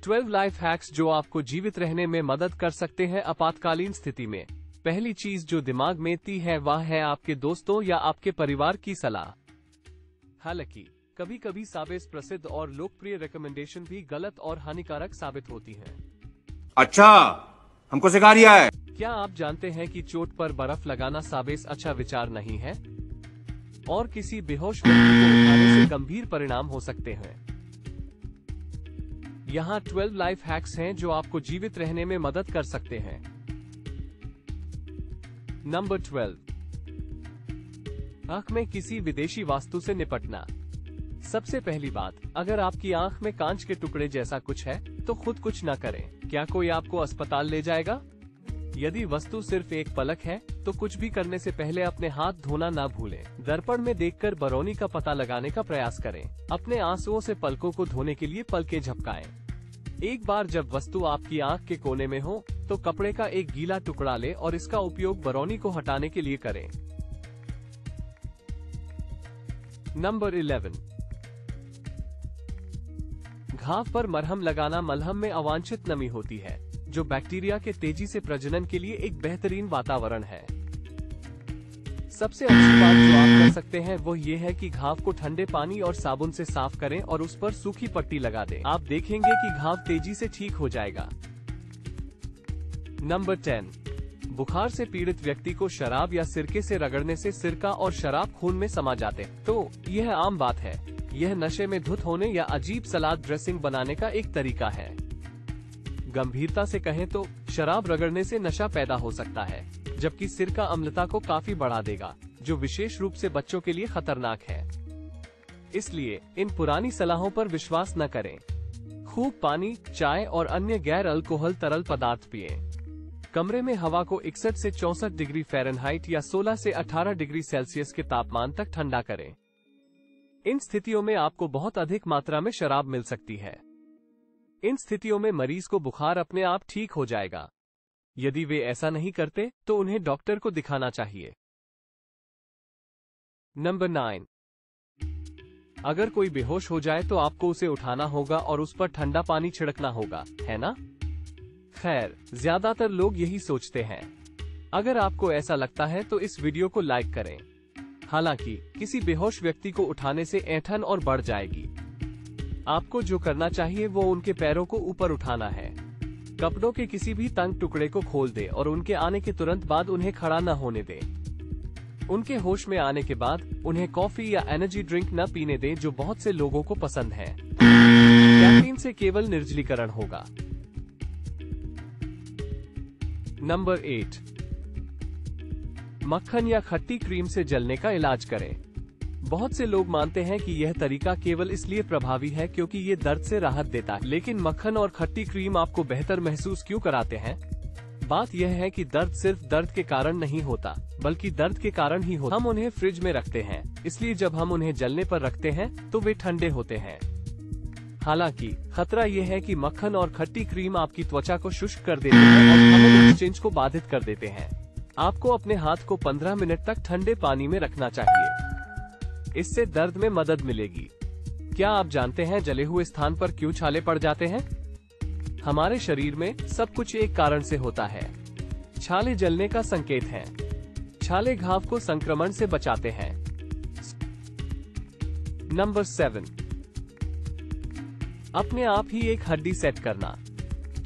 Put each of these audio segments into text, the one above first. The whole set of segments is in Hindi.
12 लाइफ हैक्स जो आपको जीवित रहने में मदद कर सकते हैं आपातकालीन स्थिति में। पहली चीज जो दिमाग में आती है वह है आपके दोस्तों या आपके परिवार की सलाह। हालांकि कभी कभी साबित प्रसिद्ध और लोकप्रिय रिकमेंडेशन भी गलत और हानिकारक साबित होती हैं। अच्छा, हमको सिखा रिया है। क्या आप जानते हैं कि चोट पर बर्फ लगाना साबित अच्छा विचार नहीं है और किसी बेहोश व्यक्ति को उठाने से गंभीर परिणाम हो सकते हैं। यहाँ 12 लाइफ हैक्स हैं जो आपको जीवित रहने में मदद कर सकते हैं। नंबर 12, आंख में किसी विदेशी वास्तु से निपटना। सबसे पहली बात, अगर आपकी आंख में कांच के टुकड़े जैसा कुछ है तो खुद कुछ न करें। क्या कोई आपको अस्पताल ले जाएगा? यदि वस्तु सिर्फ एक पलक है तो कुछ भी करने से पहले अपने हाथ धोना ना भूलें। दर्पण में देखकर बरौनी का पता लगाने का प्रयास करें। अपने आंसुओं से पलकों को धोने के लिए पलकें झपकाएं। एक बार जब वस्तु आपकी आंख के कोने में हो तो कपड़े का एक गीला टुकड़ा लें और इसका उपयोग बरौनी को हटाने के लिए करें। नंबर 11, घाव पर मरहम लगाना। मलहम में अवांछित नमी होती है जो बैक्टीरिया के तेजी से प्रजनन के लिए एक बेहतरीन वातावरण है। सबसे अच्छी बात जो आप कर सकते हैं वो ये है कि घाव को ठंडे पानी और साबुन से साफ करें और उस पर सूखी पट्टी लगा दें। आप देखेंगे कि घाव तेजी से ठीक हो जाएगा। नंबर 10, बुखार से पीड़ित व्यक्ति को शराब या सिरके से रगड़ने से सिरका और शराब खून में समा जाते हैं। तो यह आम बात है। यह नशे में धुत होने या अजीब सलाद ड्रेसिंग बनाने का एक तरीका है। गंभीरता से कहें तो शराब रगड़ने से नशा पैदा हो सकता है, जबकि सिरका अम्लता को काफी बढ़ा देगा, जो विशेष रूप से बच्चों के लिए खतरनाक है। इसलिए इन पुरानी सलाहों पर विश्वास न करें। खूब पानी, चाय और अन्य गैर अल्कोहल तरल पदार्थ पिएं। कमरे में हवा को 61 से 64 डिग्री फ़ारेनहाइट या 16 से 18 डिग्री सेल्सियस के तापमान तक ठंडा करें। इन स्थितियों में आपको बहुत अधिक मात्रा में शराब मिल सकती है। इन स्थितियों में मरीज को बुखार अपने आप ठीक हो जाएगा। यदि वे ऐसा नहीं करते तो उन्हें डॉक्टर को दिखाना चाहिए। नंबर 9, अगर कोई बेहोश हो जाए तो आपको उसे उठाना होगा और उस पर ठंडा पानी छिड़कना होगा, है ना? खैर, ज्यादातर लोग यही सोचते हैं। अगर आपको ऐसा लगता है तो इस वीडियो को लाइक करें। हालांकि किसी बेहोश व्यक्ति को उठाने से ऐंठन और बढ़ जाएगी। आपको जो करना चाहिए वो उनके पैरों को ऊपर उठाना है। कपड़ों के किसी भी तंग टुकड़े को खोल दें और उनके आने के तुरंत बाद उन्हें खड़ा न होने दें। उनके होश में आने के बाद उन्हें कॉफी या एनर्जी ड्रिंक न पीने दें, जो बहुत से लोगों को पसंद है। कैफीन से केवल निर्जलीकरण होगा। नंबर 8, मक्खन या खट्टी क्रीम से जलने का इलाज करें। बहुत से लोग मानते हैं कि यह तरीका केवल इसलिए प्रभावी है क्योंकि ये दर्द से राहत देता है। लेकिन मक्खन और खट्टी क्रीम आपको बेहतर महसूस क्यों कराते हैं? बात यह है कि दर्द सिर्फ दर्द के कारण नहीं होता, बल्कि दर्द के कारण ही होता। हम उन्हें फ्रिज में रखते हैं, इसलिए जब हम उन्हें जलने पर रखते हैं तो वे ठंडे होते हैं। हालांकि खतरा यह है कि मक्खन और खट्टी क्रीम आपकी त्वचा को शुष्क कर देते हैं और हार्मोन एक्सचेंज को बाधित कर देते हैं। आपको अपने हाथ को 15 मिनट तक ठंडे पानी में रखना चाहिए। इससे दर्द में मदद मिलेगी। क्या आप जानते हैं जले हुए स्थान पर क्यों छाले पड़ जाते हैं? हमारे शरीर में सब कुछ एक कारण से होता है। छाले जलने का संकेत हैं। छाले घाव को संक्रमण से बचाते हैं। नंबर 7, अपने आप ही एक हड्डी सेट करना।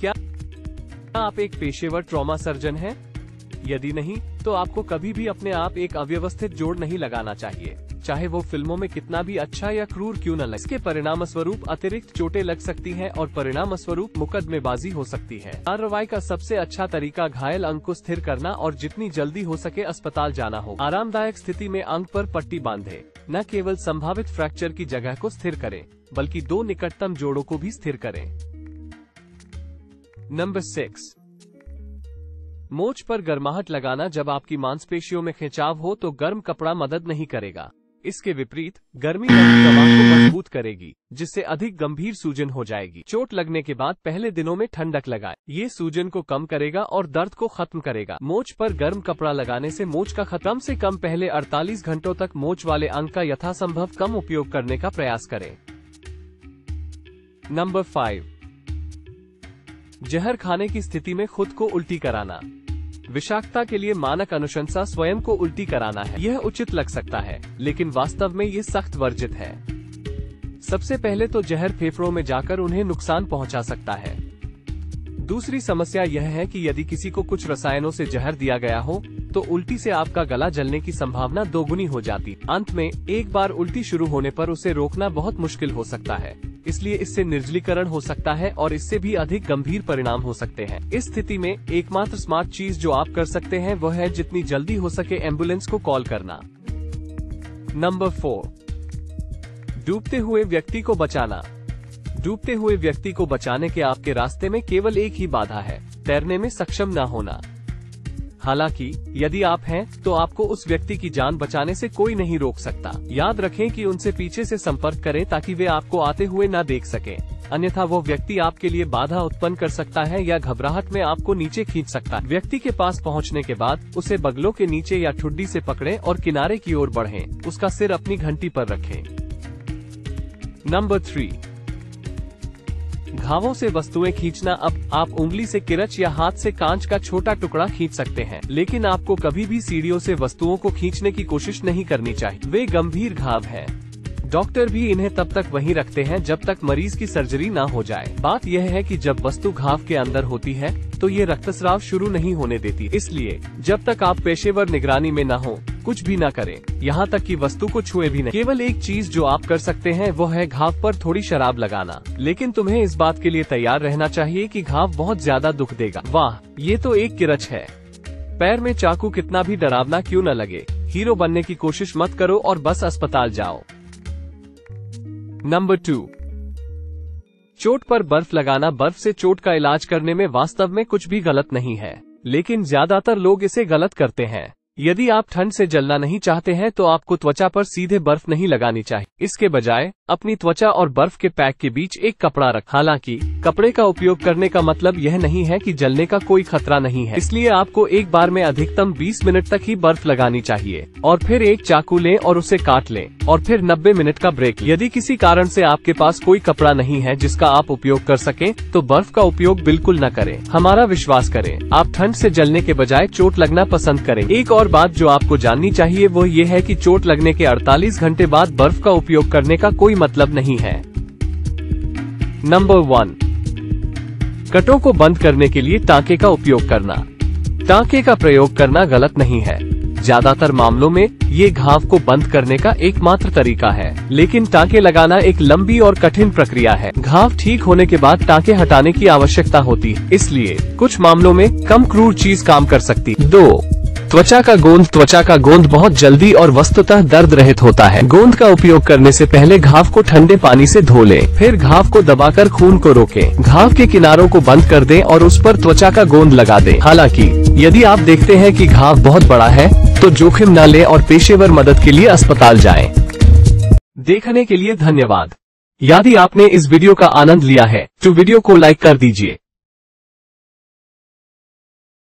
क्या आप एक पेशेवर ट्रॉमा सर्जन हैं? यदि नहीं तो आपको कभी भी अपने आप एक अव्यवस्थित जोड़ नहीं लगाना चाहिए, चाहे वो फिल्मों में कितना भी अच्छा या क्रूर क्यों न लगे। इसके परिणामस्वरूप अतिरिक्त चोटें लग सकती हैं और परिणामस्वरूप मुकदमेबाजी हो सकती है। कार्रवाई का सबसे अच्छा तरीका घायल अंग को स्थिर करना और जितनी जल्दी हो सके अस्पताल जाना हो। आरामदायक स्थिति में अंग पर पट्टी बांधे। न केवल संभावित फ्रैक्चर की जगह को स्थिर करें, बल्कि 2 निकटतम जोड़ों को भी स्थिर करें। नंबर 6, मोच पर गर्माहट लगाना। जब आपकी मांसपेशियों में खिंचाव हो तो गर्म कपड़ा मदद नहीं करेगा। इसके विपरीत गर्मी रक्त प्रवाह को मजबूत करेगी, जिससे अधिक गंभीर सूजन हो जाएगी। चोट लगने के बाद पहले दिनों में ठंडक लगाएं। ये सूजन को कम करेगा और दर्द को खत्म करेगा। मोच पर गर्म कपड़ा लगाने से मोच का खतरा कम से कम पहले 48 घंटों तक मोच वाले अंग का यथासंभव कम उपयोग करने का प्रयास करें। नंबर 5, जहर खाने की स्थिति में खुद को उल्टी कराना। विषाक्तता के लिए मानक अनुशंसा स्वयं को उल्टी कराना है। यह उचित लग सकता है, लेकिन वास्तव में ये सख्त वर्जित है। सबसे पहले तो जहर फेफड़ों में जाकर उन्हें नुकसान पहुंचा सकता है। दूसरी समस्या यह है कि यदि किसी को कुछ रसायनों से जहर दिया गया हो तो उल्टी से आपका गला जलने की संभावना दोगुनी हो जाती। अंत में एक बार उल्टी शुरू होने पर उसे रोकना बहुत मुश्किल हो सकता है, इसलिए इससे निर्जलीकरण हो सकता है और इससे भी अधिक गंभीर परिणाम हो सकते हैं। इस स्थिति में एकमात्र स्मार्ट चीज जो आप कर सकते हैं वह है जितनी जल्दी हो सके एम्बुलेंस को कॉल करना। नंबर 4, डूबते हुए व्यक्ति को बचाना। डूबते हुए व्यक्ति को बचाने के आपके रास्ते में केवल एक ही बाधा है, तैरने में सक्षम न होना। हालांकि यदि आप हैं तो आपको उस व्यक्ति की जान बचाने से कोई नहीं रोक सकता। याद रखें कि उनसे पीछे से संपर्क करें ताकि वे आपको आते हुए न देख सकें, अन्यथा वो व्यक्ति आपके लिए बाधा उत्पन्न कर सकता है या घबराहट में आपको नीचे खींच सकता है। व्यक्ति के पास पहुंचने के बाद उसे बगलों के नीचे या ठुड्डी से पकड़ें और किनारे की ओर बढ़ें। उसका सिर अपनी घंटी पर रखें। नंबर 3, घावों से वस्तुएं खींचना। अब आप उंगली से किरच या हाथ से कांच का छोटा टुकड़ा खींच सकते हैं, लेकिन आपको कभी भी सीढ़ियों से वस्तुओं को खींचने की कोशिश नहीं करनी चाहिए। वे गंभीर घाव हैं। डॉक्टर भी इन्हें तब तक वहीं रखते हैं जब तक मरीज की सर्जरी ना हो जाए। बात यह है कि जब वस्तु घाव के अंदर होती है तो ये रक्तस्राव शुरू नहीं होने देती, इसलिए जब तक आप पेशेवर निगरानी में न हो कुछ भी न करें, यहाँ तक कि वस्तु को छुए भी नहीं। केवल एक चीज जो आप कर सकते हैं वो है घाव पर थोड़ी शराब लगाना, लेकिन तुम्हें इस बात के लिए तैयार रहना चाहिए कि घाव बहुत ज्यादा दुख देगा। वाह, ये तो एक किरच है। पैर में चाकू कितना भी डरावना क्यों न लगे, हीरो बनने की कोशिश मत करो और बस अस्पताल जाओ। नंबर 2, चोट पर बर्फ लगाना। बर्फ से चोट का इलाज करने में वास्तव में कुछ भी गलत नहीं है, लेकिन ज्यादातर लोग इसे गलत करते हैं। यदि आप ठंड से जलना नहीं चाहते हैं तो आपको त्वचा पर सीधे बर्फ नहीं लगानी चाहिए। इसके बजाय अपनी त्वचा और बर्फ के पैक के बीच एक कपड़ा रखें। हालांकि कपड़े का उपयोग करने का मतलब यह नहीं है कि जलने का कोई खतरा नहीं है, इसलिए आपको एक बार में अधिकतम 20 मिनट तक ही बर्फ लगानी चाहिए और फिर एक चाकू लें और उसे काट लें और फिर 90 मिनट का ब्रेक। यदि किसी कारण से आपके पास कोई कपड़ा नहीं है जिसका आप उपयोग कर सकें, तो बर्फ का उपयोग बिल्कुल न करें। हमारा विश्वास करें, आप ठंड से जलने के बजाय चोट लगना पसंद करें। एक और बात जो आपको जाननी चाहिए वो ये है कि चोट लगने के 48 घंटे बाद बर्फ का उपयोग करने का कोई मतलब नहीं है। नंबर 1, कटों को बंद करने के लिए टांके का उपयोग करना। टांके का प्रयोग करना गलत नहीं है, ज्यादातर मामलों में ये घाव को बंद करने का एकमात्र तरीका है, लेकिन टांके लगाना एक लंबी और कठिन प्रक्रिया है। घाव ठीक होने के बाद टांके हटाने की आवश्यकता होती है, इसलिए कुछ मामलों में कम क्रूर चीज काम कर सकती है। 2, त्वचा का गोंद। त्वचा का गोंद बहुत जल्दी और वस्तुतः दर्द रहित होता है। गोंद का उपयोग करने से पहले घाव को ठंडे पानी से धो लें, फिर घाव को दबाकर खून को रोकें। घाव के किनारों को बंद कर दें और उस पर त्वचा का गोंद लगा दें। हालांकि यदि आप देखते हैं कि घाव बहुत बड़ा है तो जोखिम न लें और पेशेवर मदद के लिए अस्पताल जाएं। देखने के लिए धन्यवाद। यदि आपने इस वीडियो का आनंद लिया है तो वीडियो को लाइक कर दीजिए।